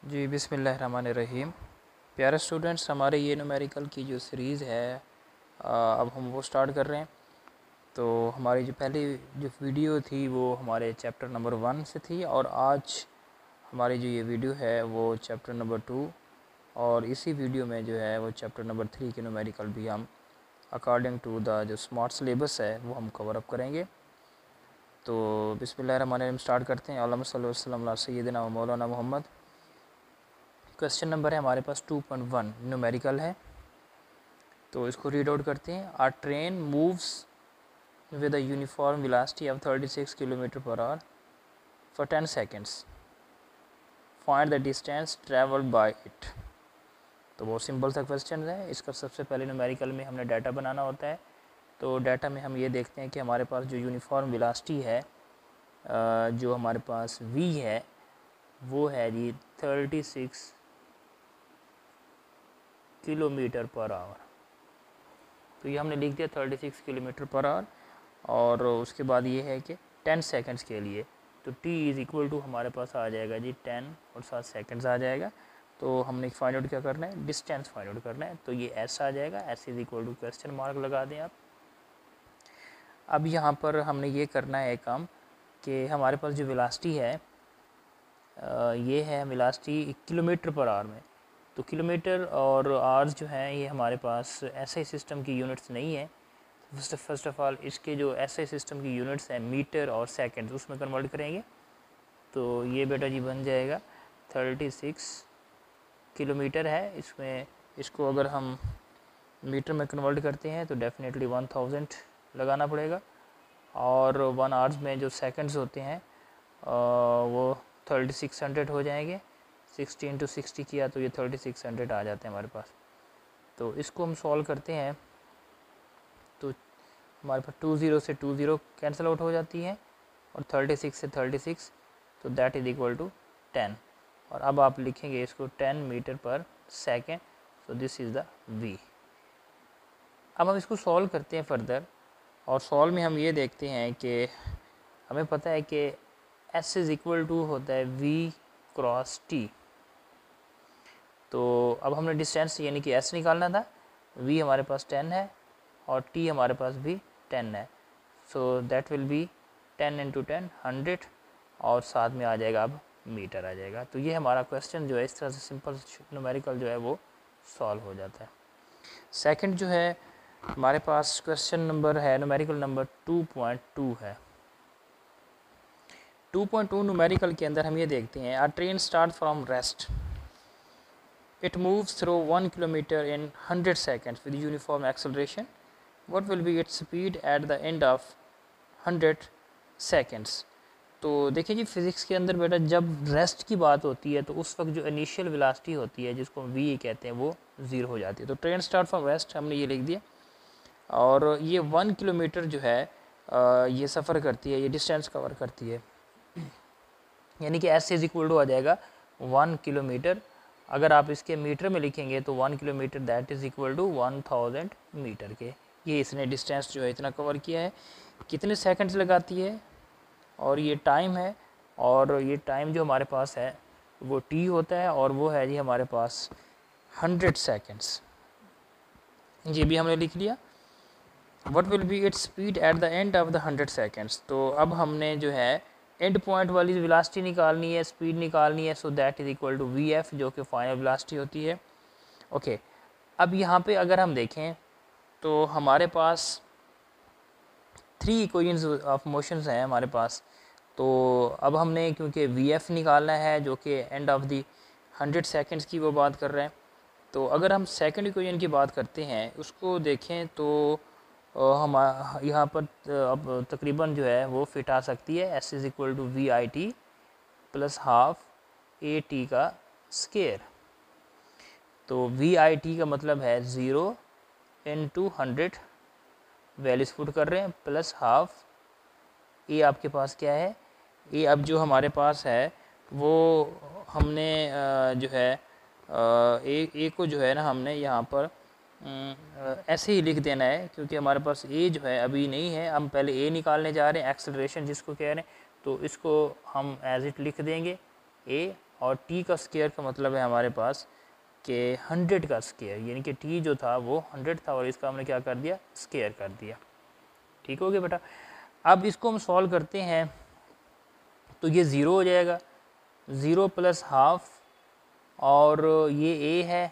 जी बिस्मिल्लाहिर्रहमानिर्रहीम। प्यारे स्टूडेंट्स, हमारे ये न्यूमेरिकल की जो सीरीज़ है अब हम वो स्टार्ट कर रहे हैं। तो हमारी जो पहली जो वीडियो थी वो हमारे चैप्टर नंबर 1 से थी, और आज हमारी जो ये वीडियो है वो चैप्टर नंबर 2, और इसी वीडियो में जो है वो चैप्टर नंबर 3 के न्यूमेरिकल भी हम अकॉर्डिंग टू द जो स्मार्ट सिलेबस है वो हम कवर अप करेंगे। तो बिस्मिल्लाहिर्रहमानिर्रहीम स्टार्ट करते हैं। अल्लाहुम्मा सल्लि वसल्लम अला सय्यिदिना व मौलाना मोहम्मद। क्वेश्चन नंबर है हमारे पास 2.1 न्यूमेरिकल है, तो इसको रीड आउट करते हैं। A train moves with a uniform velocity of 36 kilometre per hour for 10 seconds, find the distance travelled by it. तो बहुत सिंपल सा क्वेश्चन है। इसका सबसे पहले न्यूमेरिकल में हमने डाटा बनाना होता है। तो डाटा में हम ये देखते हैं कि हमारे पास जो यूनिफॉर्म वेलोसिटी है, जो हमारे पास v है, वो है जी 36 किलोमीटर पर आवर। तो ये हमने लिख दिया 36 किलोमीटर पर आवर, और उसके बाद ये है कि 10 सेकंड्स के लिए तो t इज़ इक्वल टू हमारे पास आ जाएगा जी 10 और 7 सेकंड्स आ जाएगा। तो हमने फाइंड आउट क्या करना है, डिस्टेंस फाइंड आउट करना है। तो ये s आ जाएगा, s is equal to question mark लगा दें आप। अब यहाँ पर हमने ये करना है एक काम कि हमारे पास जो वेलोसिटी है ये है वेलोसिटी किलोमीटर पर आवर में। तो किलोमीटर और आवर्स जो हैं ये हमारे पास ऐसे सिस्टम की यूनिट्स नहीं है। फर्स्ट ऑफ ऑल इसके जो ऐसे सिस्टम की यूनिट्स हैं मीटर और सेकंड्स, उसमें कन्वर्ट करेंगे। तो ये बेटा जी बन जाएगा 36 किलोमीटर है। इसमें इसको अगर हम मीटर में कन्वर्ट करते हैं तो डेफिनेटली 1000 लगाना पड़ेगा, और 1 आवर्स में जो सेकंड्स होते हैं वो 3600 हो जाएंगे। 60 × 60 किया तो ये 3600 आ जाते हैं हमारे पास। तो इसको हम सॉल्व करते हैं तो हमारे पास 20 से 20 कैंसिल आउट हो जाती है, और 36 से 36, तो दैट इज़ इक्वल टू 10। और अब आप लिखेंगे इसको 10 मीटर पर second. So this is the v। अब हम इसको सॉल्व करते हैं फर्दर, और सॉल्व में हम ये देखते हैं कि हमें पता है कि s इज़ इक्वल टू होता है v क्रॉस t। तो अब हमने डिस्टेंस यानी कि s निकालना था। v हमारे पास 10 है और t हमारे पास भी 10 है। सो दैट विल बी 10 × 10 100, और साथ में आ जाएगा अब मीटर आ जाएगा। तो ये हमारा क्वेश्चन जो है इस तरह से सिंपल न्यूमेरिकल जो है वो सॉल्व हो जाता है। सेकंड जो है हमारे पास क्वेश्चन नंबर है न्यूमेरिकल नंबर 2.2 है। 2.2 न्यूमेरिकल के अंदर हम ये देखते हैं। A train start from rest, it moves through 1 kilometer in 100 seconds with uniform acceleration. What will be its speed at the end of 100 seconds? तो देखिए जी, फिज़िक्स के अंदर बेटा जब रेस्ट की बात होती है तो उस वक्त जो इनिशियल वेलोसिटी होती है जिसको हम v कहते हैं वो 0 हो जाती है। तो ट्रेन स्टार्ट फ्रॉम रेस्ट हमने ये लिख दिया, और ये 1 किलोमीटर जो है ये सफ़र करती है, ये डिस्टेंस कवर करती है, यानी कि s इज़ इक्वल टू आ जाएगा 1 किलोमीटर। अगर आप इसके मीटर में लिखेंगे तो 1 kilometre that is equal to 1000 metre के। ये इसने डिस्टेंस जो है इतना कवर किया है। कितने सेकंड्स लगाती है, और ये टाइम है, और ये टाइम जो हमारे पास है वो t होता है, और वो है जी हमारे पास 100 सेकंड्स। ये भी हमने लिख लिया। What will be its speed at the end of the 100 seconds. तो अब हमने जो है एंड पॉइंट वाली वेलोसिटी निकालनी है, स्पीड निकालनी है। So that is equal to vf, जो कि फाइनल वेलोसिटी होती है। ओके, अब यहाँ पे अगर हम देखें तो हमारे पास 3 इक्वेशंस ऑफ मोशंस हैं हमारे पास। तो अब हमने क्योंकि vf निकालना है जो कि एंड ऑफ दी 100 सेकंड्स की वो बात कर रहे हैं। तो अगर हम सेकंड इक्वेशन की बात करते हैं उसको देखें तो हम यहाँ पर अब तकरीबन जो है वो फिट आ सकती है। s is equal to vi/t plus half a/t का स्केयर। तो vi/t का मतलब है 0 × 100 वैल्यूज पुट कर रहे हैं, प्लस हाफ a आपके पास क्या है, a अब जो हमारे पास है वो हमने जो है a को जो है ना हमने यहाँ पर ऐसे ही लिख देना है, क्योंकि हमारे पास a जो है अभी नहीं है। हम पहले a निकालने जा रहे हैं, एक्सेलरेशन जिसको कह रहे हैं। तो इसको हम एज इट लिख देंगे a, और टी का स्केयर का मतलब है हमारे पास कि 100 का स्केयर, यानी कि टी जो था वो 100 था और इसका हमने क्या कर दिया, स्केयर कर दिया। ठीक हो गया बेटा। अब इसको हम सॉल्व करते हैं तो ये ज़ीरो हो जाएगा, 0 प्लस हाफ और ये ए है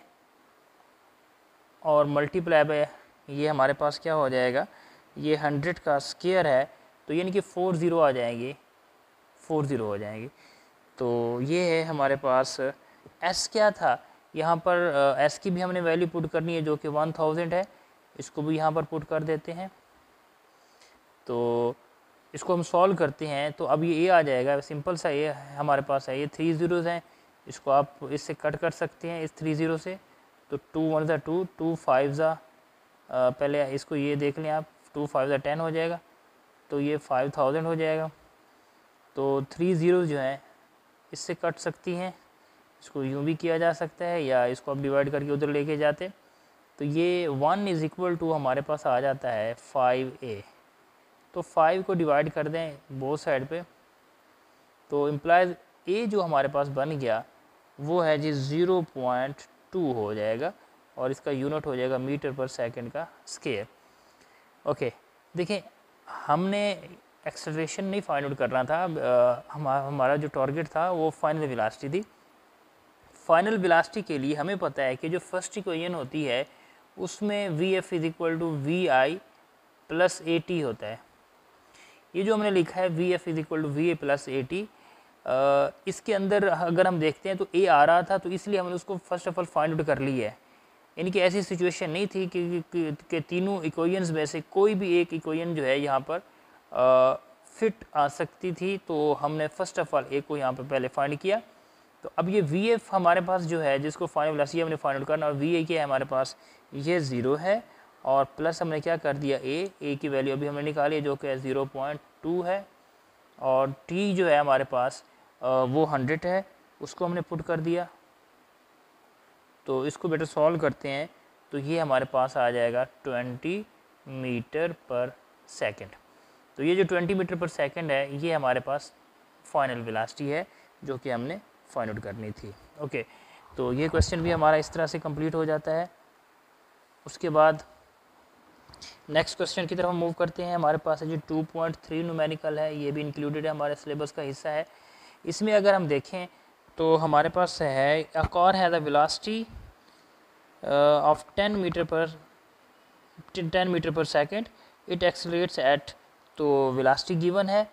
और मल्टीप्लाई बाय ये हमारे पास क्या हो जाएगा, ये 100 का स्केयर है तो यानी कि 4 ज़ीरो आ जाएंगे, 4 ज़ीरो हो जाएंगे। तो ये है हमारे पास एस क्या था यहाँ पर, एस की भी हमने वैल्यू पुट करनी है जो कि 1000 है, इसको भी यहाँ पर पुट कर देते हैं। तो इसको हम सॉल्व करते हैं तो अब ये आ जाएगा, सिंपल सा ये हमारे पास है, ये 3 ज़ीरोज़ हैं, इसको आप इससे कट कर सकते हैं इस 3 ज़ीरो से। तो 2 1 ज़ा 2, 2 5 ज़ा, पहले इसको ये देख लें आप, 2 5 ज़ा 10 हो जाएगा, तो ये 5000 हो जाएगा। तो 3 ज़ीरो जो हैं इससे कट सकती हैं, इसको यूँ भी किया जा सकता है या इसको आप डिवाइड करके उधर लेके जाते, तो ये 1 इज़ इक्वल टू हमारे पास आ जाता है 5a। तो 5 को डिवाइड कर दें बोथ साइड पे, तो इम्प्लाइज a जो हमारे पास बन गया वो है जी 0.2 हो जाएगा और इसका यूनिट हो जाएगा मीटर पर सेकंड का स्केयर। ओके, देखें हमने एक्सेलरेशन नहीं फाइंड आउट करना था, हमारा जो टारगेट था वो फाइनल वेलोसिटी थी। फाइनल वेलोसिटी के लिए हमें पता है कि जो फर्स्ट इक्वेशन होती है उसमें V F is equal to V I plus A T होता है। ये जो हमने लिखा है V F is equal to V A plus A T, इसके अंदर अगर हम देखते हैं तो ए आ रहा था तो इसलिए हमने उसको first of all find out कर लिया है। यानी कि ऐसी सिचुएशन नहीं थी कि तीनों इक्वेशंस में से कोई भी एक इक्वेशन जो है यहाँ पर फिट आ सकती थी, तो हमने फर्स्ट ऑफ ऑल ए को यहाँ पर पहले फाइंड किया। तो अब ये वी एफ हमारे पास जो है जिसको फाइनल वेलोसिटी हमने फाइंड आउट करना, और वी ए क्या है हमारे पास, ये 0 है और प्लस हमने क्या कर दिया ए की वैल्यू अभी हमने निकाली है जो कि 0.2 है, और टी जो है हमारे पास वो 100 है, उसको हमने पुट कर दिया। तो इसको बेटर सॉल्व करते हैं तो ये हमारे पास आ जाएगा 20 मीटर पर सेकंड। तो ये जो 20 मीटर पर सेकंड है ये हमारे पास फाइनल वेलोसिटी है जो कि हमने फाइंड आउट करनी थी। ओके, तो ये क्वेश्चन भी हमारा इस तरह से कंप्लीट हो जाता है। उसके बाद नेक्स्ट क्वेश्चन की तरफ हम मूव करते हैं। हमारे पास है जो 2.3 न्यूमेरिकल है, ये भी इंक्लूडेड है, हमारे सिलेबस का हिस्सा है। इसमें अगर हम देखें तो हमारे पास है अ कार है the velocity of 10 metre per second, it accelerates eight, तो वेलोसिटी गिवन है,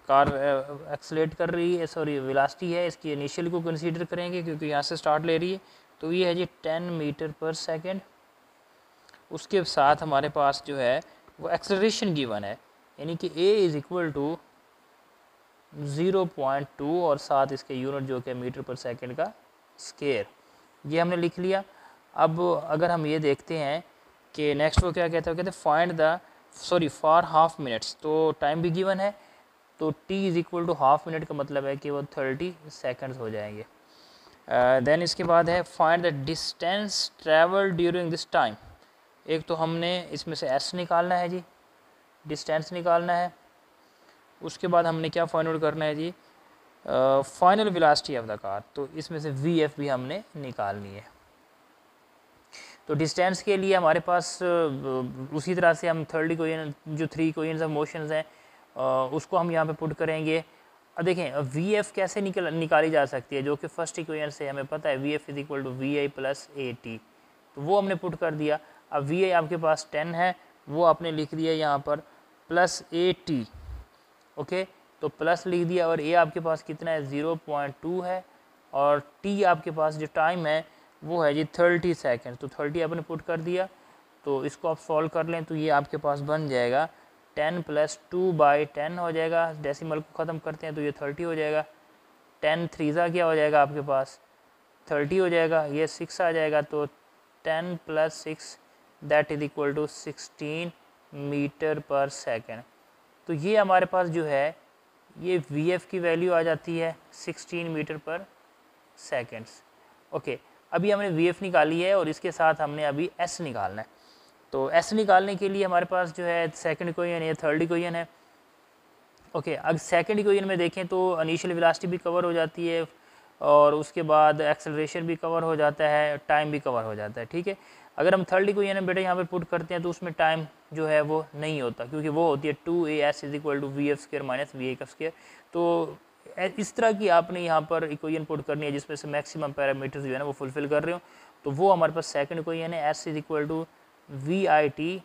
कार एक्सेलरेट कर रही है, सॉरी वेलोसिटी है, इसकी इनिशियल को कंसीडर करेंगे क्योंकि यहाँ से स्टार्ट ले रही है, तो ये है जी 10 मीटर पर सेकंड। उसके साथ हमारे पास जो है वो एक्सेलरेशन गिवन है, यानी कि a इज़ इक्वल टू 0.2 और साथ इसके यूनिट जो कि मीटर पर सेकंड का स्केयर, ये हमने लिख लिया। अब अगर हम ये देखते हैं कि नेक्स्ट वो क्या कहते हैं, कहते हैं find the for half minutes, तो टाइम भी गिवन है, तो t is equal to half minute का मतलब है कि वो 30 सेकंड्स हो जाएंगे। देन इसके बाद है find the distance travel during this time. एक तो हमने इसमें से s निकालना है जी, डिस्टेंस निकालना है। उसके बाद हमने क्या फाइंड आउट करना है जी, final velocity of the car, तो इसमें से वी एफ भी हमने निकालनी है। तो डिस्टेंस के लिए हमारे पास उसी तरह से हम थर्ड इक्वेशन जो 3 इक्वेशंस ऑफ मोशंस हैं उसको हम यहाँ पे पुट करेंगे। अब देखें वी एफ कैसे निकाली जा सकती है, जो कि फर्स्ट इक्वेशन से हमें पता है V F is equal to V I plus A T, तो वो हमने पुट कर दिया। अब वी आई आपके पास 10 है, वो आपने लिख दिया यहाँ पर प्लस ए टी, ओके, तो प्लस लिख दिया, और ए आपके पास कितना है 0.2 है, और टी आपके पास जो टाइम है वो है जी 30 सेकंड, तो 30 आपने पुट कर दिया। तो इसको आप सॉल्व कर लें तो ये आपके पास बन जाएगा 10 प्लस 2/10 हो जाएगा, डेसिमल को ख़त्म करते हैं तो ये 30 हो जाएगा। 10 3 क्या हो जाएगा आपके पास 30 हो जाएगा, ये 6 आ जाएगा, तो 10 plus 6 that is equal to 16 metre per second. तो ये हमारे पास जो है ये वी एफ की वैल्यू आ जाती है 16 मीटर पर सेकंड्स। ओके, अभी हमने वी एफ निकाली है और इसके साथ हमने अभी एस निकालना है। तो एस निकालने के लिए हमारे पास जो है सेकंड इक्वेशन है, थर्ड इक्वेशन है। ओके, अब सेकंड इक्वेशन में देखें तो इनिशियल वेलोसिटी भी कवर हो जाती है, और उसके बाद एक्सेलरेशन भी कवर हो जाता है, टाइम भी कवर हो जाता है, ठीक है। अगर हम थर्ड इक्वेशन बेटा यहाँ पर पुट करते हैं तो उसमें टाइम जो है वो नहीं होता, क्योंकि वो होती है 2as is equal to V F square minus V A का स्क्र। तो इस तरह की आपने यहाँ पर इक्वेशन पुट करनी है जिसमें से मैक्सिमम पैरामीटर्स जो है ना वो फुलफिल कर रहे हो। तो वो हमारे पास सेकंड इक्वेशन है, S is equal to V I T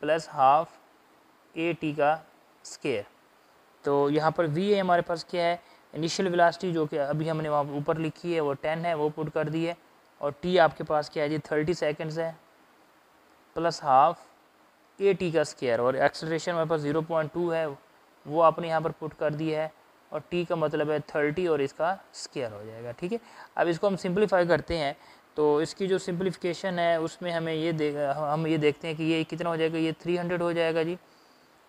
plus half A T का स्क्वायर। तो यहाँ पर वी ए हमारे पास क्या है, इनिशियल वेलोसिटी जो कि अभी हमने वहाँ ऊपर लिखी है वो 10 है, वो पुट कर दी है। और टी आपके पास क्या है जी 30 सेकेंड्स है प्लस हाफ ए टी का स्क्वायर। और एक्सेलरेशन हमारे पास 0.2 है, वो आपने यहाँ पर पुट कर दी है। और टी का मतलब है 30 और इसका स्क्वायर हो जाएगा, ठीक है। अब इसको हम सिंप्लीफाई करते हैं तो इसकी जो सिंप्लीफिकेशन है उसमें हमें हम ये देखते हैं कि ये कितना हो जाएगा, ये 300 हो जाएगा जी।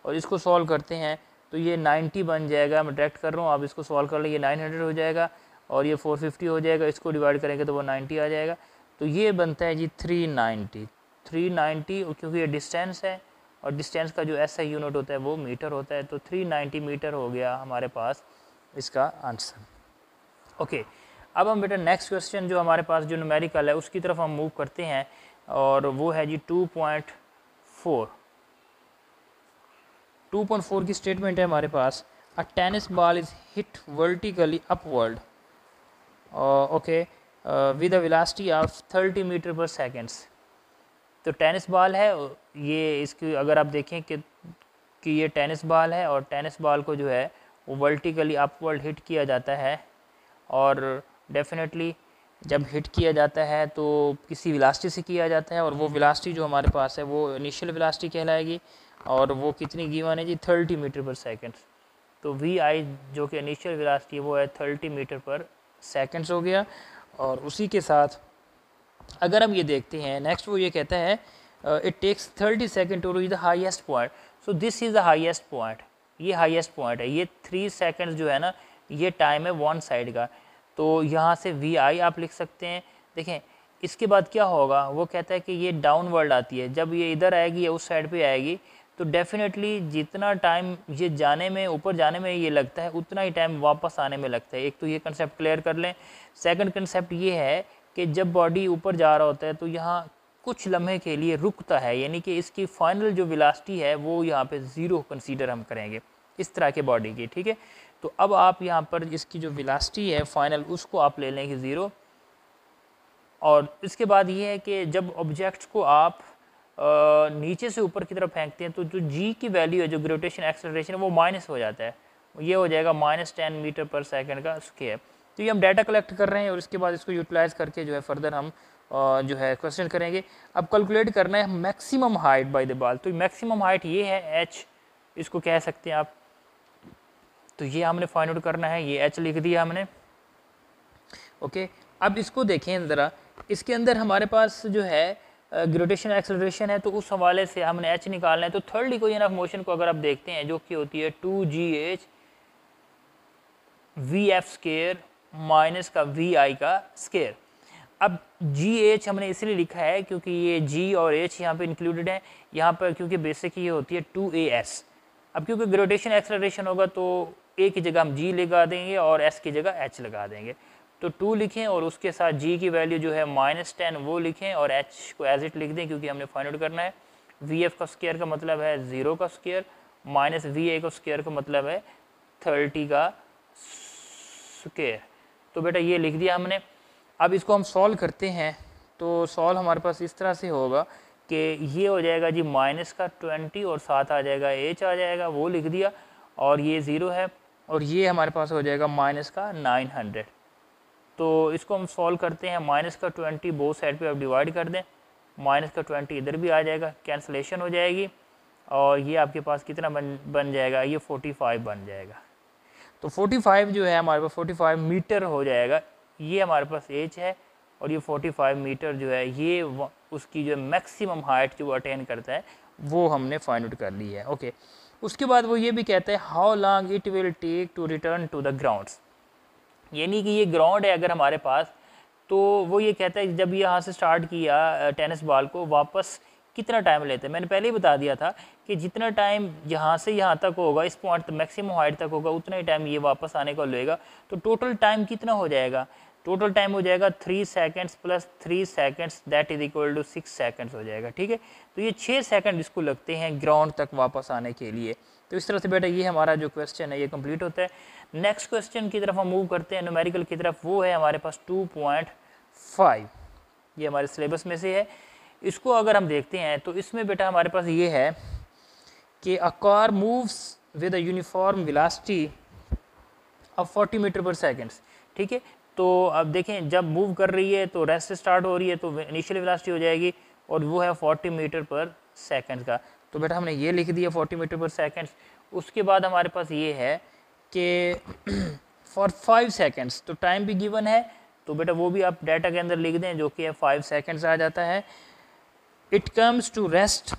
और इसको सॉल्व करते हैं तो ये 90 बन जाएगा, मैं डायरेक्ट कर रहा हूँ, आप इसको सॉल्व कर लें, ये 900 हो जाएगा और ये 450 हो जाएगा, इसको डिवाइड करेंगे तो वो 90 आ जाएगा। तो ये बनता है जी 390 क्योंकि ये डिस्टेंस है और डिस्टेंस का जो एसआई यूनिट होता है वो मीटर होता है। तो 390 मीटर हो गया हमारे पास इसका आंसर। ओके, अब हम बेटा नेक्स्ट क्वेश्चन जो हमारे पास जो न्यूमेरिकल है उसकी तरफ हम मूव करते हैं और वो है जी 2.4 की स्टेटमेंट है हमारे पास। A tennis ball is hit vertically upward okay with a velocity of 30 metre per seconds. तो टेनिस बॉल है ये, इसकी अगर आप देखें कि ये टेनिस बॉल है और टेनिस बॉल को जो है वो वर्टिकली अपवर्ड हिट किया जाता है। और डेफिनेटली जब हिट किया जाता है तो किसी वेलोसिटी से किया जाता है और वो वेलोसिटी जो हमारे पास है वो इनिशियल वेलोसिटी कहलाएगी। और वो कितनी गिवन है जी 30 मीटर पर सेकेंड। तो वी आई जो कि इनिशियल वेलोसिटी है वो है 30 मीटर पर सेकेंड्स हो गया। और उसी के साथ अगर हम ये देखते हैं नेक्स्ट, वो ये कहता है it takes 30 second to reach the highest point. So this is the highest point, ये हाईएस्ट पॉइंट है। ये 3 सेकेंड्स जो है ना ये टाइम है वन साइड का। तो यहाँ से वी आई आप लिख सकते हैं। देखें इसके बाद क्या होगा, वो कहता है कि ये डाउनवर्ड आती है, जब ये इधर आएगी या उस साइड पे आएगी तो डेफिनेटली जितना टाइम ये जाने में ऊपर जाने में ये लगता है उतना ही टाइम वापस आने में लगता है। एक तो ये कंसेप्ट क्लियर कर लें। सेकंड कंसेप्ट ये है कि जब बॉडी ऊपर जा रहा होता है तो यहाँ कुछ लम्हे के लिए रुकता है, यानी कि इसकी फाइनल जो वेलोसिटी है वो यहाँ पे 0 कंसीडर हम करेंगे इस तरह के बॉडी की, ठीक है। तो अब आप यहाँ पर इसकी जो वेलोसिटी है फाइनल उसको आप ले लेंगे 0। और इसके बाद ये है कि जब ऑब्जेक्ट्स को आप नीचे से ऊपर की तरफ फेंकते हैं तो जो जी की वैल्यू है, जो ग्रेविटेशन एक्सेलरेशन है वो माइनस हो जाता है, ये हो जाएगा -10 मीटर पर सेकंड का स्क्वायर। तो ये हम डाटा कलेक्ट कर रहे हैं और इसके बाद इसको यूटिलाइज करके जो है फर्दर हम जो है क्वेश्चन करेंगे। अब कैलकुलेट करना है maximum height by the ball. तो मैक्सिमम हाइट ये है h, इसको कह सकते हैं आप। तो ये हमने फाइंड आउट करना है, ये h लिख दिया हमने। ओके, अब इसको देखें ज़रा, इसके अंदर हमारे पास जो है ग्रेविटेशन एक्सेलरेशन है तो उस हवाले से हमने h निकालना है। तो थर्ड इक्वेशन ऑफ मोशन को अगर आप देखते हैं जो कि होती है 2gh vf स्क्वायर माइनस का vi का स्क्वायर। अब gh हमने इसलिए लिखा है क्योंकि ये g और h यहाँ पे इंक्लूडेड है, यहाँ पर क्योंकि बेसिक ये होती है 2as। अब क्योंकि ग्रेविटेशन एक्सेलरेशन होगा तो a की जगह हम g लगा देंगे और s की जगह h लगा देंगे। तो 2 लिखें और उसके साथ g की वैल्यू जो है -10 वो लिखें और h को एज इट लिख दें क्योंकि हमने फाइंड आउट करना है। vf का स्क्वायर का मतलब है 0 का स्क्वायर माइनस va का स्क्वायर का मतलब है 30 का स्क्वायर। तो बेटा ये लिख दिया हमने। अब इसको हम सॉल्व करते हैं तो सॉल्व हमारे पास इस तरह से होगा कि ये हो जाएगा जी -20 और साथ आ जाएगा h आ जाएगा, वो लिख दिया। और ये 0 है और ये हमारे पास हो जाएगा -900। तो इसको हम सॉल्व करते हैं। -20 बोथ साइड पे आप डिवाइड कर दें, -20 इधर भी आ जाएगा, कैंसलेशन हो जाएगी और ये आपके पास कितना बन जाएगा, ये 45 बन जाएगा। तो 45 जो है हमारे पास 45 मीटर हो जाएगा। ये हमारे पास एच है और ये 45 मीटर जो है ये उसकी जो मैक्सिमम हाइट जो अटेन करता है वो हमने फाइंड आउट कर ली है। ओके, उसके बाद वो ये भी कहता है how long it will take to return to the grounds. यानी कि ये ग्राउंड है अगर हमारे पास, तो वो ये कहता है जब यहाँ से स्टार्ट किया टेनिस बॉल को वापस कितना टाइम लेते हैं। मैंने पहले ही बता दिया था कि जितना टाइम यहाँ से यहाँ तक होगा, इस पॉइंट तक मैक्सिमम हाइट तक होगा, उतना ही टाइम ये वापस आने को लेगा। तो टोटल टाइम कितना हो जाएगा, टोटल टाइम हो जाएगा 3 seconds plus 3 seconds that is equal to 6 seconds हो जाएगा। ठीक है, तो ये 6 सेकंड इसको लगते हैं ग्राउंड तक वापस आने के लिए। तो इस तरह से बेटा ये हमारा जो क्वेश्चन है ये कंप्लीट होता है। नेक्स्ट क्वेश्चन की तरफ हम मूव करते हैं, न्यूमेरिकल की तरफ। वो है हमारे पास 2.5, ये हमारे सिलेबस में से है। इसको अगर हम देखते हैं तो इसमें बेटा हमारे पास ये है कि a car moves with a uniform velocity of 40 metre per seconds. ठीक है, तो अब देखें जब मूव कर रही है तो रेस्ट स्टार्ट हो रही है तो इनिशियल वेलोसिटी हो जाएगी और वो है 40 मीटर पर सेकेंड का। तो बेटा हमने ये लिख दिया 40 मीटर पर सेकेंड्स। उसके बाद हमारे पास ये है कि फॉर 5 सेकेंड्स, तो टाइम भी गिवन है, तो बेटा वो भी आप डाटा के अंदर लिख दें जो कि है 5 सेकेंड्स आ जाता है। It comes to rest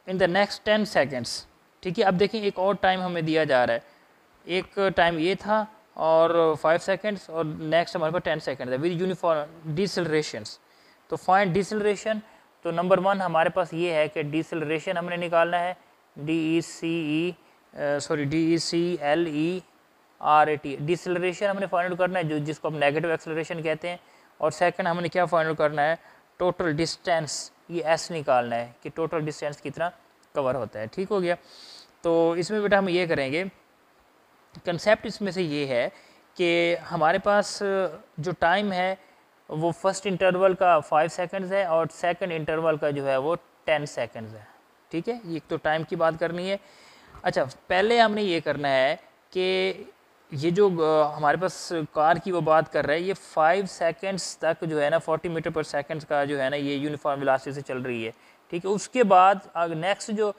in the next 10 seconds. ठीक है, अब देखें एक और टाइम हमें दिया जा रहा है, एक टाइम ये था और 5 सेकेंड्स और नेक्स्ट हमारे पास 10 सेकेंड है विद यूनिफॉर्म डिसलरेशंस। तो फाइंड डिसलरेशन, तो नंबर 1 हमारे पास ये है कि डिसलरेशन हमने निकालना है, DECLERAT, डिसलरेशन हमने फाइंड आउट करना है जो जिसको हम नेगेटिव एक्सेलरेशन कहते हैं। और सेकंड हमने क्या फाइंड आउट करना है, टोटल डिस्टेंस, ये S निकालना है कि टोटल डिस्टेंस कितना कवर होता है। ठीक हो गया, तो इसमें बेटा हम ये करेंगे, कंसेप्ट इसमें से ये है कि हमारे पास जो टाइम है वो फर्स्ट इंटरवल का 5 सेकंड्स है और सेकंड इंटरवल का जो है वो 10 सेकंड्स है। ठीक है, ये तो टाइम की बात करनी है। अच्छा, पहले हमने ये करना है कि ये जो हमारे पास कार की वो बात कर रहा है, ये 5 सेकंड्स तक जो है ना 40 मीटर पर सेकंड का जो है ना ये यूनिफॉर्म वेलोसिटी से चल रही है। ठीक है, उसके बाद नेक्स्ट जो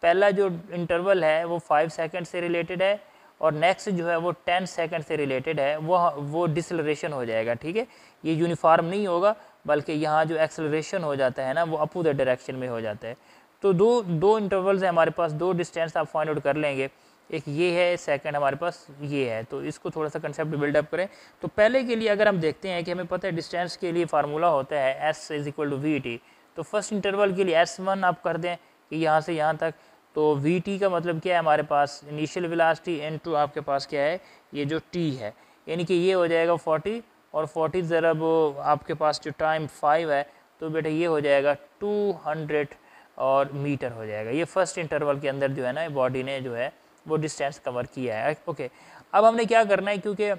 पहला जो इंटरवल है वो 5 सेकंड से रिलेटेड है और नेक्स्ट जो है वो 10 सेकंड से रिलेटेड है, वो डिसलरेशन हो जाएगा। ठीक है, ये यूनिफॉर्म नहीं होगा बल्कि यहाँ जो एक्सेलरेशन हो जाता है ना वो अपोजिट डायरेक्शन में हो जाता है। तो दो इंटरवल्स हैं हमारे पास, 2 डिस्टेंस आप फाइंड आउट कर लेंगे, एक ये है, सेकंड हमारे पास ये है। तो इसको थोड़ा सा कंसेप्ट बिल्डअप करें। तो पहले के लिए अगर हम देखते हैं कि हमें पता है डिस्टेंस के लिए फार्मूला होता है S = VT। तो फर्स्ट इंटरवल के लिए S1 आप कर दें कि यहाँ से यहाँ तक, तो VT का मतलब क्या है हमारे पास इनिशियल वेलोसिटी इनटू आपके पास क्या है ये जो T है, यानी कि ये हो जाएगा 40 और 40 ज़रब आपके पास जो टाइम 5 है तो बेटा ये हो जाएगा 200 और मीटर हो जाएगा। ये फर्स्ट इंटरवल के अंदर जो है ना बॉडी ने जो है वो डिस्टेंस कवर किया है। ओके, अब हमने क्या करना है, क्योंकि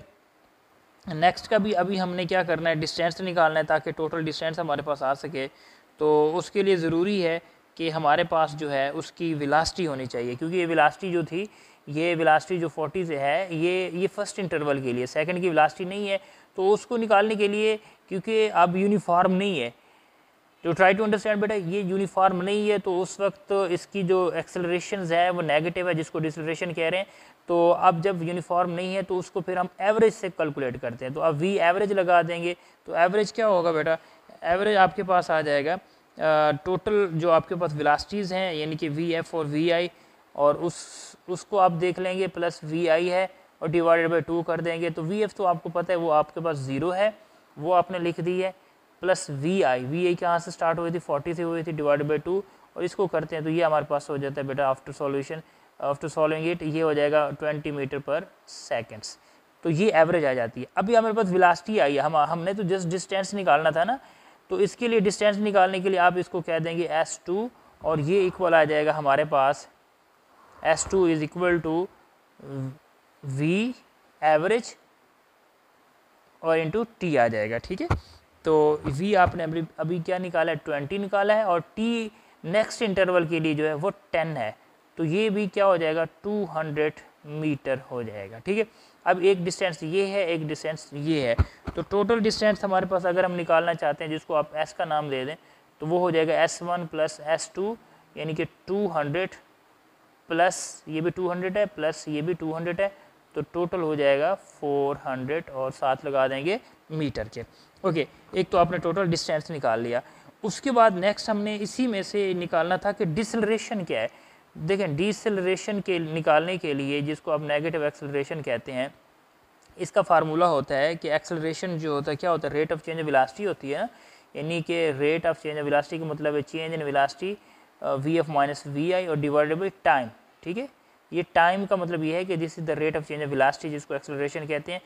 नेक्स्ट का भी अभी हमने क्या करना है, डिस्टेंस निकालना है ताकि टोटल डिस्टेंस हमारे पास आ सके। तो उसके लिए ज़रूरी है कि हमारे पास जो है उसकी वेलोसिटी होनी चाहिए, क्योंकि ये वेलोसिटी जो थी, ये वेलोसिटी जो 40 से है ये फर्स्ट इंटरवल के लिए, सेकंड की वेलोसिटी नहीं है। तो उसको निकालने के लिए, क्योंकि अब यूनिफॉर्म नहीं है, तो ट्राई टू अंडरस्टैंड बेटा, ये यूनिफॉर्म नहीं है तो उस वक्त इसकी जो एक्सेलरेशन है वो नेगेटिव है, जिसको डिसलरेशन कह रहे हैं। तो अब जब यूनिफॉर्म नहीं है तो उसको फिर हम एवरेज से कैलकुलेट करते हैं। तो अब V एवरेज लगा देंगे, तो एवरेज क्या होगा बेटा, एवरेज आपके पास आ जाएगा टोटल जो आपके पास वेलोसिटीज़ हैं, यानी कि VF और VI, और उसको आप देख लेंगे प्लस VI है और डिवाइडेड बाई 2 कर देंगे। तो VF तो आपको पता है वो आपके पास 0 है, वो आपने लिख दी है, प्लस VI कहाँ से स्टार्ट हुई थी, 40 से हुई थी, डिवाइडेड बाई 2, और इसको करते हैं तो ये हमारे पास हो जाता है बेटा आफ्टर सॉल्विंग इट ये हो जाएगा 20 मीटर पर सेकेंड्स। तो ये एवरेज आ जाती है। अभी हमारे पास वेलोसिटी आई है, हमने तो जस्ट डिस्टेंस निकालना था ना, तो इसके लिए डिस्टेंस निकालने के लिए आप इसको कह देंगे S2 और ये इक्वल आ जाएगा हमारे पास S2 = V एवरेज और इंटू T आ जाएगा। ठीक है, तो V आपने अभी क्या निकाला है, 20 निकाला है, और T नेक्स्ट इंटरवल के लिए जो है वो 10 है, तो ये भी क्या हो जाएगा 200 मीटर हो जाएगा। ठीक है, अब एक डिस्टेंस ये है, एक डिस्टेंस ये है, तो टोटल डिस्टेंस हमारे पास अगर हम निकालना चाहते हैं, जिसको आप S का नाम दे दें, तो वो हो जाएगा S1 प्लस S2, यानी कि 200 प्लस ये भी 200 है प्लस ये भी 200 है, तो टोटल हो जाएगा 400 और साथ लगा देंगे मीटर के। ओके, एक तो आपने टोटल डिस्टेंस निकाल लिया। उसके बाद नेक्स्ट हमने इसी में से निकालना था कि डिसलरेशन क्या है। देखें, डिसलरेशन के निकालने के लिए, जिसको आप नेगेटिव एक्सेलरेशन कहते हैं, इसका फार्मूला होता है कि एक्सेलरेशन जो होता है क्या होता है, रेट ऑफ चेंज वेलोसिटी होती है ना, यानी कि rate of change of velocity का मतलब है change in velocity V F minus V I और डिवाइडेड बाई टाइम, ठीक है। ये टाइम का मतलब ये है कि this is the rate of change of velocity, जिसको एक्सेलरेशन कहते हैं।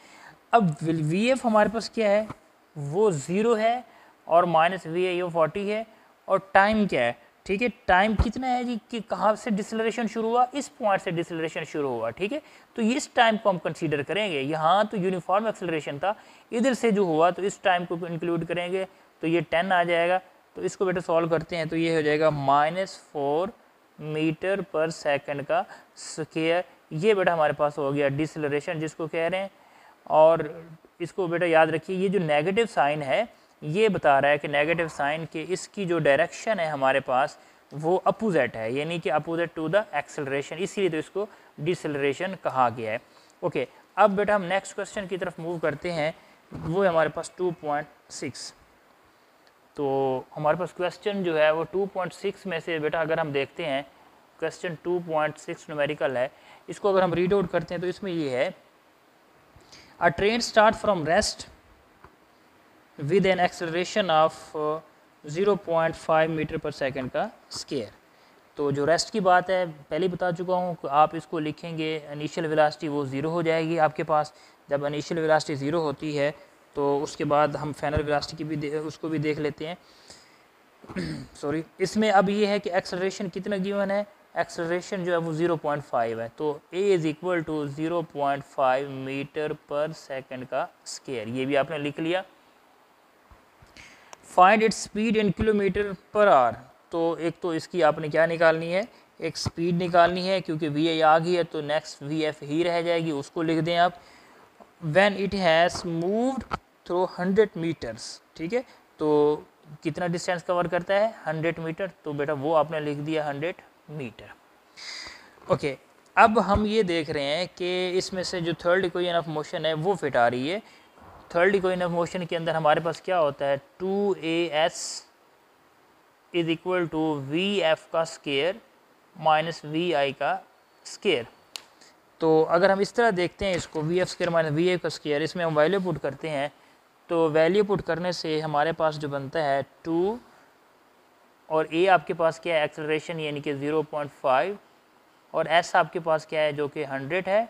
अब वी एफ हमारे पास क्या है, वो 0 है और माइनस वी आई वो 40 है, और टाइम क्या है, ठीक है, टाइम कितना है जी, कि कहाँ से डिसलरेशन शुरू हुआ, इस पॉइंट से डिसलरेशन शुरू हुआ, ठीक है। तो इस टाइम को हम कंसीडर करेंगे, यहाँ तो यूनिफॉर्म एक्सेलरेशन था, इधर से जो हुआ तो इस टाइम को इंक्लूड करेंगे, तो ये 10 आ जाएगा। तो इसको बेटा सॉल्व करते हैं, तो ये हो जाएगा -4 मीटर पर सेकंड का स्क्वायर। ये बेटा हमारे पास हो गया डिसलरेशन जिसको कह रहे हैं। और इसको बेटा याद रखिए, ये जो नेगेटिव साइन है ये बता रहा है कि नेगेटिव साइन के इसकी जो डायरेक्शन है हमारे पास वो अपोजिट है, यानी कि अपोजिट टू द एक्सेलरेशन, इसीलिए तो इसको डिसलरेशन कहा गया है। ओके, अब बेटा हम नेक्स्ट क्वेश्चन की तरफ मूव करते हैं, वो है हमारे पास 2.6। तो हमारे पास क्वेश्चन जो है वो 2.6 में से बेटा अगर हम देखते हैं क्वेश्चन 2.6 न्यूमेरिकल है, इसको अगर हम रीड आउट करते हैं तो इसमें ये है, a train start from rest with an acceleration of 0.5 metre per second का स्क्वायर। तो जो रेस्ट की बात है पहले बता चुका हूँ, आप इसको लिखेंगे इनिशियल वेलोसिटी वो 0 हो जाएगी आपके पास। जब इनिशियल वेलोसिटी 0 होती है तो उसके बाद हम फाइनल वेलोसिटी की भी उसको भी देख लेते हैं। सॉरी, इसमें अब ये है कि एक्सेलरेशन कितना गिवन है, एक्सेलरेशन जो है वो 0.5 है, तो a is equal to 0.5 metre per second का स्क्वायर, ये भी आपने लिख लिया। Find its speed in kilometre per hour, तो एक तो इसकी आपने क्या निकालनी है, एक स्पीड निकालनी है, क्योंकि वी आई आ गई है तो नेक्स्ट वी एफ ही रह जाएगी, उसको लिख दें आप। When it has moved through 100 metres, ठीक है, तो कितना डिस्टेंस कवर करता है 100 मीटर, तो बेटा वो आपने लिख दिया 100 मीटर। ओके, अब हम ये देख रहे हैं कि इसमें से जो थर्ड इक्वेशन ऑफ मोशन है वो फिट आ रही है। थर्ड इक्वेशन ऑफ मोशन के अंदर हमारे पास क्या होता है, 2as is equal to V F का स्क्वायर माइनस वी आई का स्क्वायर। तो अगर हम इस तरह देखते हैं इसको, V F square minus V I का स्क्वायर, इसमें हम वैल्यू पुट करते हैं, तो वैल्यू पुट करने से हमारे पास जो बनता है 2, और ए आपके पास क्या है एक्सेलरेशन यानी कि 0.5, और एस आपके पास क्या है जो कि 100 है,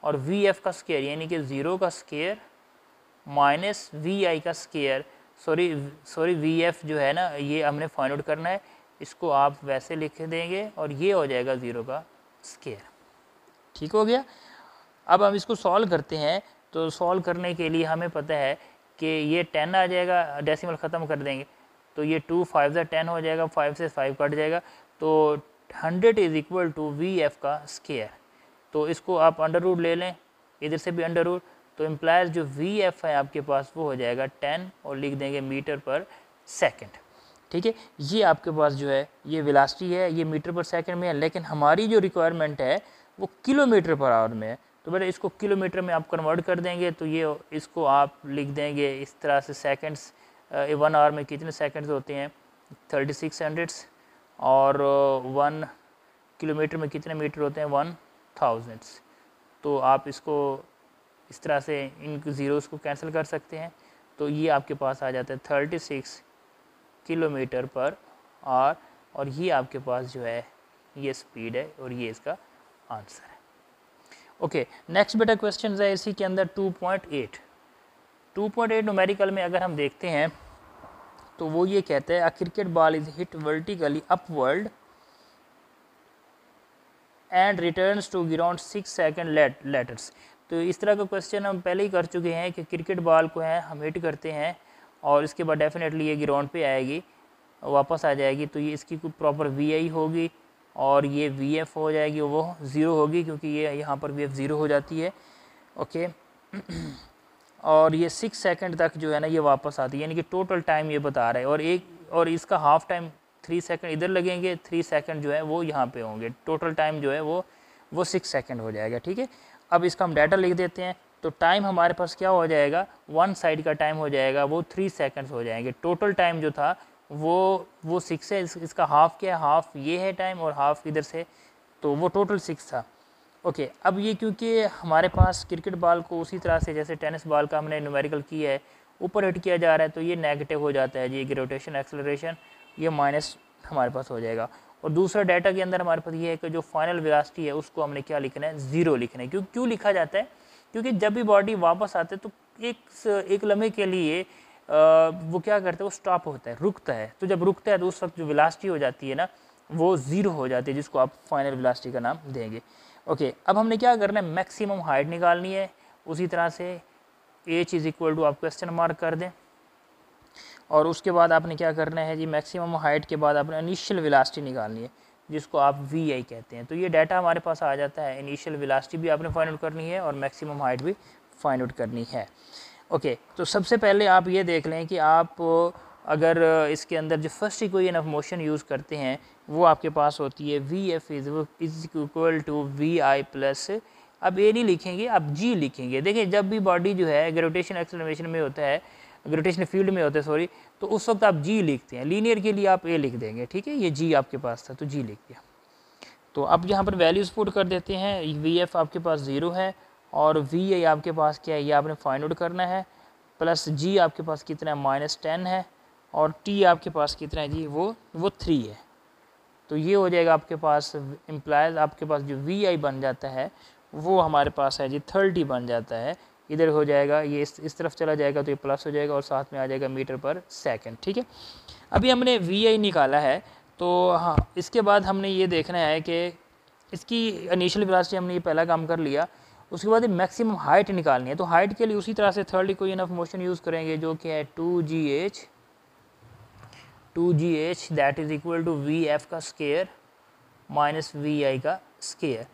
और वी एफ का स्क्वायर यानी कि 0 का स्क्वायर माइनस वी आई का स्क्वायर। सॉरी वी एफ जो है ना ये हमने फाइंड आउट करना है, इसको आप वैसे लिख देंगे और ये हो जाएगा 0 का स्क्वायर। ठीक हो गया। अब हम इसको सॉल्व करते हैं, तो सॉल्व करने के लिए हमें पता है कि ये 10 आ जाएगा, डेसिमल ख़त्म कर देंगे तो ये 2 5 से 10 हो जाएगा, 5 से 5 कट जाएगा, तो 100 is equal to V F का स्क्वायर। तो इसको आप अंडर रूट ले लें, इधर से भी अंडर रूट, तो इम्प्लाइज जो वी एफ है आपके पास वो हो जाएगा 10 और लिख देंगे मीटर पर सेकंड। ठीक है, ये आपके पास जो है ये वेलोसिटी है, ये मीटर पर सेकंड में है, लेकिन हमारी जो रिक्वायरमेंट है वो किलोमीटर पर आवर में है। तो बेटा इसको किलोमीटर में आप कन्वर्ट कर देंगे, तो ये इसको आप लिख देंगे इस तरह से, सेकंड्स 1 आवर में कितने सेकंड्स होते हैं 3600, और 1 किलोमीटर में कितने मीटर होते हैं 1000। तो आप इसको इस तरह से इन ज़ीरोज़ को कैंसिल कर सकते हैं, तो ये आपके पास आ जाता है 36 किलोमीटर पर आवर, और ये आपके पास जो है ये स्पीड है और ये इसका आंसर है। ओके, नेक्स्ट बेटा क्वेश्चन है इसी के अंदर 2.8 न्यूमेरिकल में अगर हम देखते हैं तो वो ये कहते हैं a cricket ball is hit vertically upward and returns to ground 6 second later. तो इस तरह का क्वेश्चन हम पहले ही कर चुके हैं कि क्रिकेट बॉल को है हम हिट करते हैं और इसके बाद डेफिनेटली ये ग्राउंड पे आएगी, वापस आ जाएगी, तो ये इसकी कोई प्रॉपर वी आई होगी और ये वी एफ हो जाएगी, वो 0 होगी क्योंकि ये यहाँ पर वी एफ 0 हो जाती है। ओके, और ये 6 सेकंड तक जो है ना ये वापस आती है, यानी कि टोटल टाइम ये बता रहा है, और इसका हाफ टाइम 3 सेकंड इधर लगेंगे, 3 सेकंड जो है वो यहाँ पे होंगे, टोटल टाइम जो है वो 6 सेकंड हो जाएगा। ठीक है, अब इसका हम डाटा लिख देते हैं, तो टाइम हमारे पास क्या हो जाएगा, वन साइड का टाइम हो जाएगा वो 3 सेकंड्स हो जाएंगे। टोटल टाइम जो था वो 6 है, इसका हाफ क्या है, हाफ ये है टाइम और हाफ इधर से, तो वो टोटल 6 था। ओके, अब ये क्योंकि हमारे पास क्रिकेट बॉल को उसी तरह से जैसे टेनिस बॉल का हमने न्यूमेरिकल किया है ऊपर हिट किया जा रहा है तो ये नेगेटिव हो जाता है जी, ग्रेविटेशन एक्सेलरेशन, ये माइनस हमारे पास हो जाएगा। और दूसरा डाटा के अंदर हमारे पास ये है कि जो फाइनल वेलोसिटी है उसको हमने क्या लिखना है, 0 लिखना है। क्यों लिखा जाता है, क्योंकि जब भी बॉडी वापस आते है तो एक लम्हे के लिए वो क्या करता है, वो स्टॉप होता है, रुकता है। तो जब रुकता है तो उस वक्त जो वेलोसिटी हो जाती है ना वो 0 हो जाती है, जिसको आप फाइनल वेलोसिटी का नाम देंगे। ओके, अब हमने क्या करना है, मैक्सिमम हाइट निकालनी है। उसी तरह से h इज इक्वल टू आप क्वेश्चन मार्क कर दें, और उसके बाद आपने क्या करना है जी, मैक्सिमम हाइट के बाद आपने इनिशियल वेलोसिटी निकालनी है, जिसको आप vi कहते हैं। तो ये डाटा हमारे पास आ जाता है, इनिशियल वेलोसिटी भी आपने फाइंड आउट करनी है और मैक्सिमम हाइट भी फाइंड आउट करनी है। ओके, तो सबसे पहले आप ये देख लें कि आप अगर इसके अंदर जो first equation of motion use करते हैं वो आपके पास होती है vf is equal to vi plus, अब ए नहीं लिखेंगे, आप g लिखेंगे। देखिए जब भी बॉडी जो है ग्रेविटेशन एक्सेलरेशन में होता है, ग्रेविटेशन फील्ड में होता है सॉरी, तो उस वक्त आप g लिखते हैं। लीनियर के लिए आप a लिख देंगे, ठीक है, ये g आपके पास था तो g लिख दिया। तो अब यहाँ पर वैल्यूज़ पुट कर देते हैं, vf आपके पास 0 है और vi आपके पास क्या है, ये आपने फाइंड आउट करना है, प्लस g आपके पास कितना है, -10 है, और t आपके पास कितना है जी, वो 3 है। तो ये हो जाएगा आपके पास, इम्प्लाइज आपके पास जो vi बन जाता है वो हमारे पास है जी 30 बन जाता है। इधर हो जाएगा, ये इस तरफ चला जाएगा तो ये प्लस हो जाएगा और साथ में आ जाएगा मीटर पर सेकंड, ठीक है। अभी हमने vi निकाला है, तो हाँ इसके बाद हमने ये देखना है कि इसकी इनिशियल वेलोसिटी, हमने ये पहला काम कर लिया। उसके बाद मैक्सिमम हाइट निकालनी है, तो हाइट के लिए उसी तरह से third equation of motion use करेंगे, जो कि है 2gh that is equal to vf का स्केयर माइनस vi का स्केयर।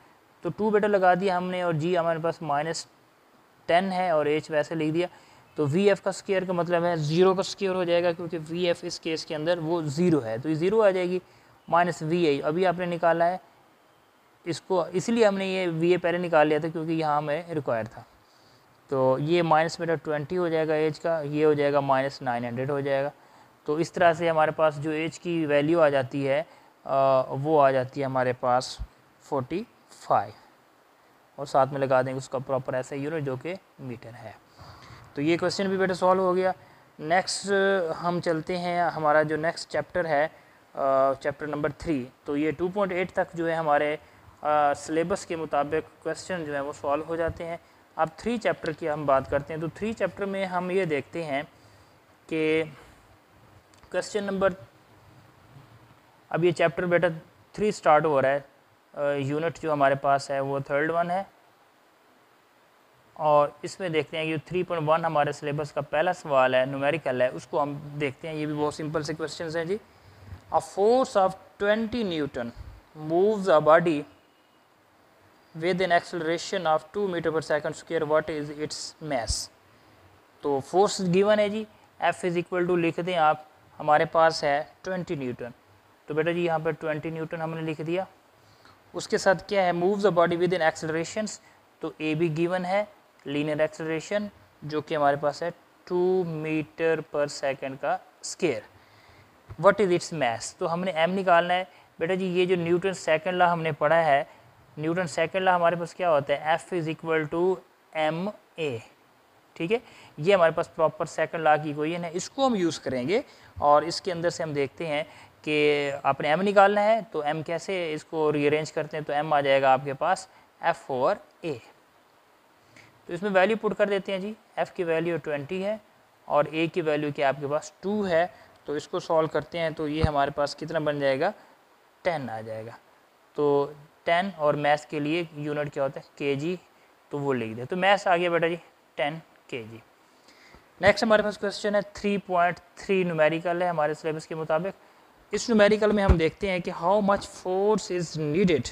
तो 2 बेटा लगा दिया हमने, और g हमारे पास -10 है और h वैसे लिख दिया। तो vf का स्केयर का मतलब है 0 का स्केयर हो जाएगा, क्योंकि vf इस केस के अंदर वो 0 है, तो ये 0 आ जाएगी, माइनस vi अभी आपने निकाला है इसको, इसलिए हमने ये va पहले निकाल लिया था क्योंकि यहाँ हमें रिक्वायर था। तो ये माइनस बेटा 20 हो जाएगा एज का, ये हो जाएगा -900 हो जाएगा। तो इस तरह से हमारे पास जो एज की वैल्यू आ जाती है वो आ जाती है हमारे पास 45, और साथ में लगा देंगे उसका प्रॉपर ऐसा यूनिट जो कि मीटर है। तो ये क्वेश्चन भी बेटा सॉल्व हो गया। नेक्स्ट हम चलते हैं, हमारा जो नेक्स्ट चैप्टर है चैप्टर नंबर 3। तो ये 2.8 तक जो है हमारे सिलेबस के मुताबिक क्वेश्चन जो है वो सॉल्व हो जाते हैं। अब 3 चैप्टर की हम बात करते हैं। तो 3 चैप्टर में हम ये देखते हैं कि क्वेश्चन नंबर, अब ये चैप्टर बेटा 3 स्टार्ट हो रहा है, यूनिट जो हमारे पास है वो 3rd वन है, और इसमें देखते हैं कि 3.1 हमारे सिलेबस का पहला सवाल है, न्यूमेरिकल है, उसको हम देखते हैं। ये भी बहुत सिंपल से क्वेश्चन हैं जी। A force of 20 newton moves a body with an acceleration of 2 metre per second square, what is its mass. तो फोर्स गिवन है जी, F इज इक्वल टू लिख दें आप, हमारे पास है 20 न्यूटन। तो बेटा जी यहाँ पर 20 न्यूटन हमने लिख दिया। उसके साथ क्या है, moves the body with in accelerations, तो ए भी गिवन है, लीनियर एक्सेलरेशन जो कि हमारे पास है 2 मीटर पर सेकंड का square, what is its mass. तो हमने m निकालना है। बेटा जी ये जो न्यूटन सेकंड लॉ हमने पढ़ा है, न्यूटन सेकंड लॉ हमारे पास क्या होता है, F is equal to ma, ठीक है। ये हमारे पास प्रॉपर सेकंड लॉ की इक्वेशन है, इसको हम यूज़ करेंगे। और इसके अंदर से हम देखते हैं कि आपने m निकालना है, तो m कैसे इसको रीअरेंज करते हैं, तो m आ जाएगा आपके पास F/a। तो इसमें वैल्यू पुट कर देते हैं जी, f की वैल्यू 20 है और a की वैल्यू क्या आपके पास 2 है। तो इसको सॉल्व करते हैं, तो ये हमारे पास कितना बन जाएगा, 10 आ जाएगा। तो 10 और मैथ के लिए यूनिट क्या होता है, kg, तो वो लिख दे। तो मैथ आ गया बेटा जी 10 kg। नेक्स्ट हमारे पास क्वेश्चन है 3.3 न्यूमेरिकल है हमारे सिलेबस के मुताबिक। इस न्यूमेरिकल में हम देखते हैं कि how much force is needed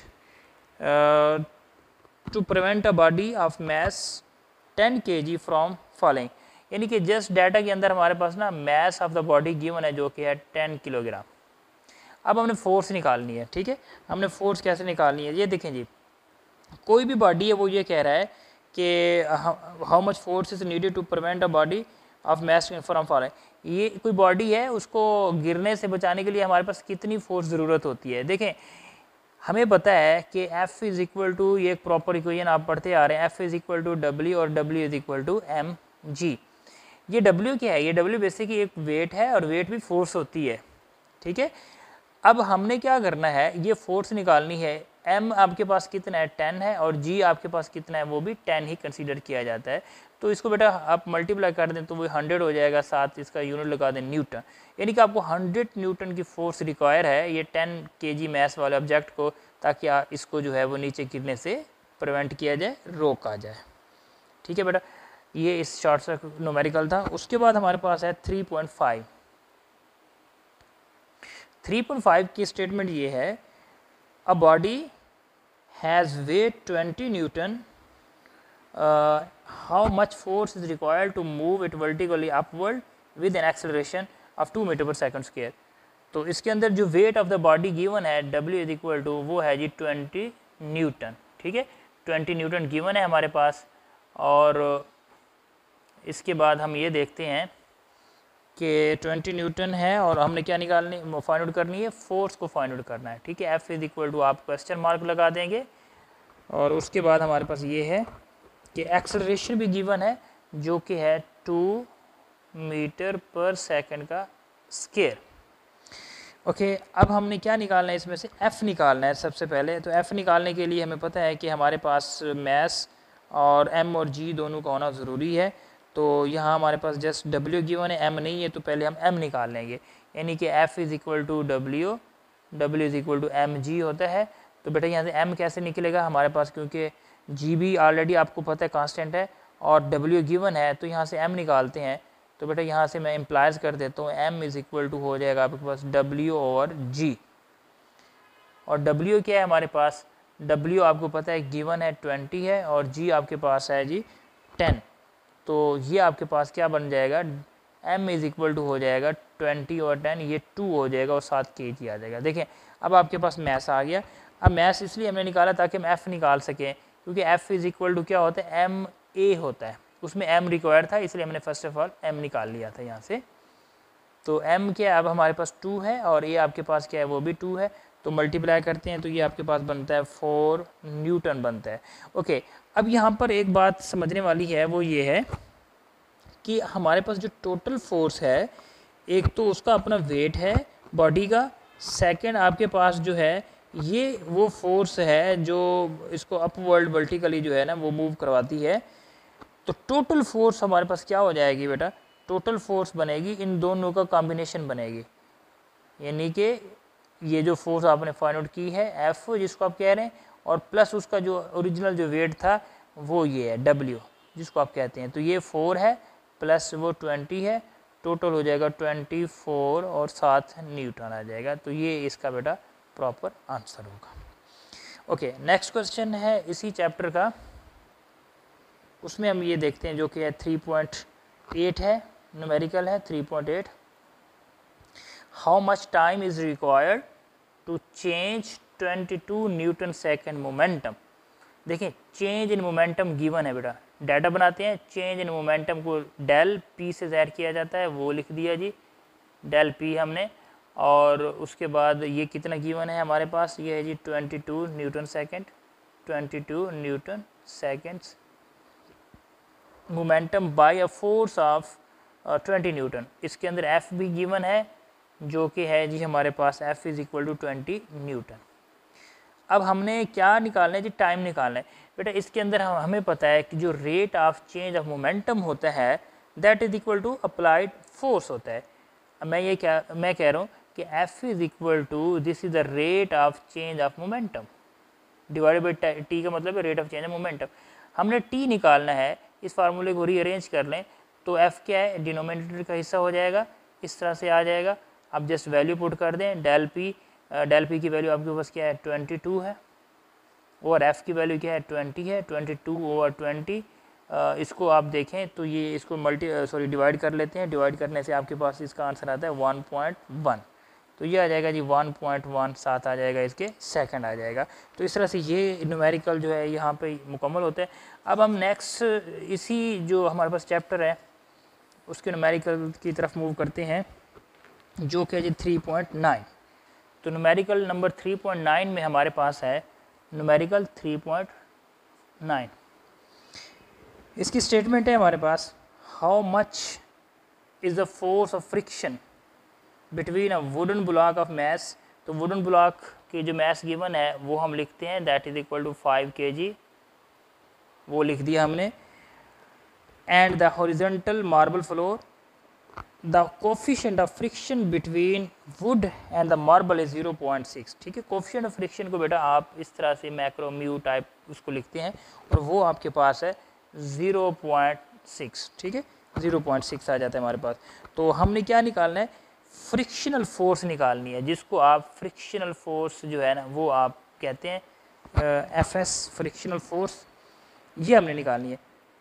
to prevent a body of mass 10 kg from falling. यानी कि जस्ट डाटा के अंदर हमारे पास ना mass of the body given है जो कि है 10 किलोग्राम। अब हमने फोर्स निकालनी है, ठीक है। हमने फोर्स कैसे निकालनी है, ये देखें जी, कोई भी बॉडी है वो ये कह रहा है कि how much force is needed to prevent a body of mass from falling. ये कोई बॉडी है, उसको गिरने से बचाने के लिए हमारे पास कितनी फोर्स ज़रूरत होती है। देखें हमें पता है कि F इज़ इक्वल टू, ये एक प्रॉपर इक्वेशन आप पढ़ते आ रहे हैं, F is equal to W और W is equal to mg। ये W क्या है, ये W बेसिकली एक वेट है और वेट भी फोर्स होती है, ठीक है। अब हमने क्या करना है, ये फोर्स निकालनी है। M आपके पास कितना है 10 है और G आपके पास कितना है वो भी 10 ही कंसीडर किया जाता है। तो इसको बेटा आप मल्टीप्लाई कर दें तो वो 100 हो जाएगा, साथ इसका यूनिट लगा दें न्यूटन, यानी कि आपको 100 न्यूटन की फोर्स रिक्वायर है ये 10 kg मैस वाले ऑब्जेक्ट को, ताकि इसको जो है वो नीचे गिरने से प्रिवेंट किया जाए, रोका जाए, ठीक है बेटा। ये इस शॉर्ट सा न्यूमेरिकल था। उसके बाद हमारे पास है 3.5। 3.5 की स्टेटमेंट ये है, a body has weight 20 newton, how much force is required to move it vertically upward with an acceleration of 2 metre per second square. तो इसके अंदर जो weight of the body given है W इज इक्वल टू वो है जी 20 Newton, ठीक है। 20 Newton given है हमारे पास। और इसके बाद हम ये देखते हैं कि 20 न्यूटन है और हमने क्या निकालनी फाइंड आउट करनी है, फोर्स को फाइंड आउट करना है, ठीक है। F इज इक्वल टू आप क्वेश्चन मार्क लगा देंगे। और उसके बाद हमारे पास ये है कि एक्सेलरेशन भी गिवन है जो कि है 2 मीटर पर सेकंड का स्क्वायर। ओके, अब हमने क्या निकालना है, इसमें से F निकालना है सबसे पहले। तो F निकालने के लिए हमें पता है कि हमारे पास मैस और M और G दोनों का होना ज़रूरी है। तो यहाँ हमारे पास जस्ट W गिवन है, M नहीं है, तो पहले हम M निकाल लेंगे, यानी कि F is equal to W, W is equal to mg होता है। तो बेटा यहाँ से M कैसे निकलेगा हमारे पास, क्योंकि G भी ऑलरेडी आपको पता है कांस्टेंट है और W गिवन है, तो यहाँ से M निकालते हैं। तो बेटा यहाँ से मैं इम्प्लाइज कर देता हूँ, M इज़ इक्वल टू हो जाएगा आपके पास W ओवर G। और W क्या है हमारे पास, W आपको पता है गिवन है 20 है और G आपके पास है जी 10। तो ये आपके पास क्या बन जाएगा, M इज़ इक्वल टू हो जाएगा 20 और 10, ये 2 हो जाएगा और 7 kg आ जाएगा। देखें अब आपके पास मैस आ गया। अब मैस इसलिए हमने निकाला ताकि हम F निकाल सकें, क्योंकि F इज़ इक्वल टू क्या होता है, MA होता है, उसमें M रिक्वायर था, इसलिए हमने फर्स्ट ऑफ ऑल M निकाल लिया था यहाँ से। तो M क्या है, अब हमारे पास 2 है और A आपके पास क्या है वो भी 2 है। तो मल्टीप्लाई करते हैं तो ये आपके पास बनता है 4 न्यूटन बनता है। ओके, अब यहाँ पर एक बात समझने वाली है, वो ये है कि हमारे पास जो टोटल फोर्स है, एक तो उसका अपना वेट है बॉडी का, सेकंड आपके पास जो है ये वो फोर्स है जो इसको अपवर्ड वर्टिकली जो है ना वो मूव करवाती है। तो टोटल फोर्स हमारे पास क्या हो जाएगी बेटा, टोटल फोर्स बनेगी इन दोनों का कॉम्बिनेशन बनेगी, यानी कि ये जो फोर्स आपने फाइंड आउट की है F जिसको आप कह रहे हैं, और प्लस उसका जो ओरिजिनल जो वेट था वो ये है W जिसको आप कहते हैं। तो ये 4 है प्लस वो 20 है, टोटल हो जाएगा 24 और 7 न्यूटन आ जाएगा। तो ये इसका बेटा प्रॉपर आंसर होगा। ओके, नेक्स्ट क्वेश्चन है इसी चैप्टर का, उसमें हम ये देखते हैं जो कि है 3.8 है, न्यूमेरिकल है 3.8। How much time is required to change 22 newton second momentum. देखिए चेंज इन मोमेंटम गिवन है बेटा, डाटा बनाते हैं, चेंज इन मोमेंटम को डेल P से ज़ाहिर किया जाता है, वो लिख दिया जी डेल P हमने। और उसके बाद ये कितना गिवन है हमारे पास, ये है जी 22 newton second, 22 newton seconds momentum by a force of 20 newton. इसके अंदर F भी गिवन है जो कि है जी हमारे पास F is equal to 20 newton. अब हमने क्या निकालना है जी, टाइम निकालना है बेटा। इसके अंदर हमें पता है कि जो rate of change of momentum होता है that is equal to applied force होता है। अब मैं कह रहा हूँ कि F is equal to this is the rate of change of momentum divided by T का मतलब है rate of change of momentum. हमने T निकालना है, इस फार्मूले को रीअरेंज कर लें तो F क्या है, डिनोमिनेटर का हिस्सा हो जाएगा, इस तरह से आ जाएगा। आप जस्ट वैल्यू पुट कर दें, डेल P की वैल्यू आपके पास क्या है 22 है और F की वैल्यू क्या है 20 है, 22 ओवर 20। इसको आप देखें तो ये इसको डिवाइड कर लेते हैं, डिवाइड करने से आपके पास इसका आंसर आता है 1.1। तो ये आ जाएगा जी 1.17 आ जाएगा, इसके सेकंड आ जाएगा। तो इस तरह से ये न्यूमेरिकल जो है यहाँ पे मुकम्मल होता है। अब हम नेक्स्ट इसी जो हमारे पास चैप्टर है उसके न्यूमेरिकल की तरफ मूव करते हैं जो कि जी 3.9। तो न्यूमेरिकल नंबर 3.9 में हमारे पास है न्यूमेरिकल 3.9। इसकी स्टेटमेंट है हमारे पास, how much is the force of friction between a wooden block of mass. तो वुडन ब्लॉक की जो मैस गिवन है वो हम लिखते हैं that is equal to 5 kg, वो लिख दिया हमने। And the horizontal marble floor, the coefficient of friction between wood and the marble is 0.6। ठीक है, कोफिशिएंट ऑफ फ्रिक्शन को बेटा आप इस तरह से मैक्रो म्यू टाइप उसको लिखते हैं और वो आपके पास है 0.6। ठीक है, 0.6 आ जाता है हमारे पास। तो हमने क्या निकालना है, फ्रिक्शनल फोर्स निकालनी है, जिसको आप फ्रिक्शनल फोर्स जो है ना वो आप कहते हैं एफ एस फ्रिक्शनल फोर्स, ये हमने निकालनी है।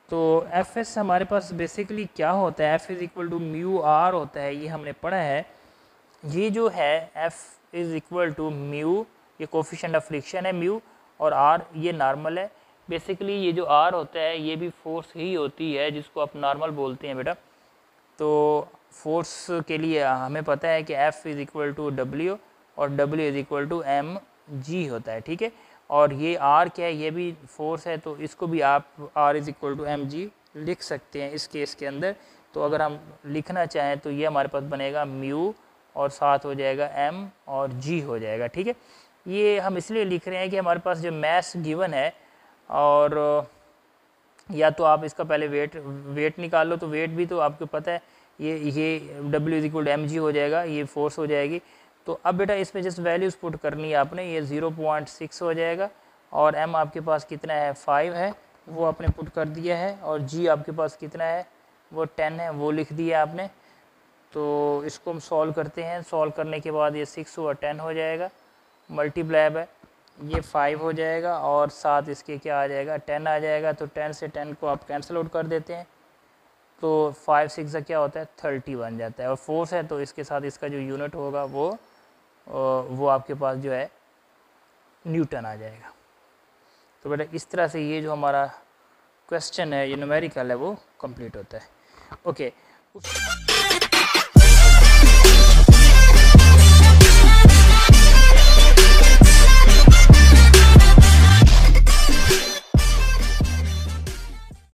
तो एफ एस हमारे पास बेसिकली क्या होता है, F is equal to mu R होता है, ये हमने पढ़ा है। ये जो है F is equal to mu, ये कोफिशिएंट ऑफ फ्रिक्शन है म्यू, और आर ये नॉर्मल है। बेसिकली ये जो आर होता है ये भी फोर्स ही होती है जिसको आप नॉर्मल बोलते हैं बेटा। तो फोर्स के लिए हमें पता है कि F is equal to W और W is equal to M G होता है। ठीक है, और ये R क्या है, ये भी फोर्स है, तो इसको भी आप R is equal to M G लिख सकते हैं इस केस के अंदर। तो अगर हम लिखना चाहें तो ये हमारे पास बनेगा म्यू और साथ हो जाएगा M और G हो जाएगा। ठीक है, ये हम इसलिए लिख रहे हैं कि हमारे पास जो मैस गिवन है, और या तो आप इसका पहले वेट निकाल लो, तो वेट भी तो आपको पता है ये W is equal to M G हो जाएगा, ये फोर्स हो जाएगी। तो अब बेटा इसमें जस्ट वैल्यूज़ पुट करनी है आपने, ये 0.6 हो जाएगा और M आपके पास कितना है 5 है, वो आपने पुट कर दिया है, और G आपके पास कितना है वो 10 है, वो लिख दिया आपने। तो इसको हम सॉल्व करते हैं, सॉल्व करने के बाद ये 6 और 10 हो जाएगा, मल्टीप्लाई है ये 5 हो जाएगा और साथ इसके क्या आ जाएगा 10 आ जाएगा। तो 10 से 10 को आप कैंसिल आउट कर देते हैं, तो 5 6 का क्या होता है 30 बन जाता है, और फोर्स है तो इसके साथ इसका जो यूनिट होगा वो आपके पास जो है न्यूटन आ जाएगा। तो बेटा इस तरह से ये जो हमारा क्वेश्चन है, ये न्यूमेरिकल है, वो कंप्लीट होता है। ओके।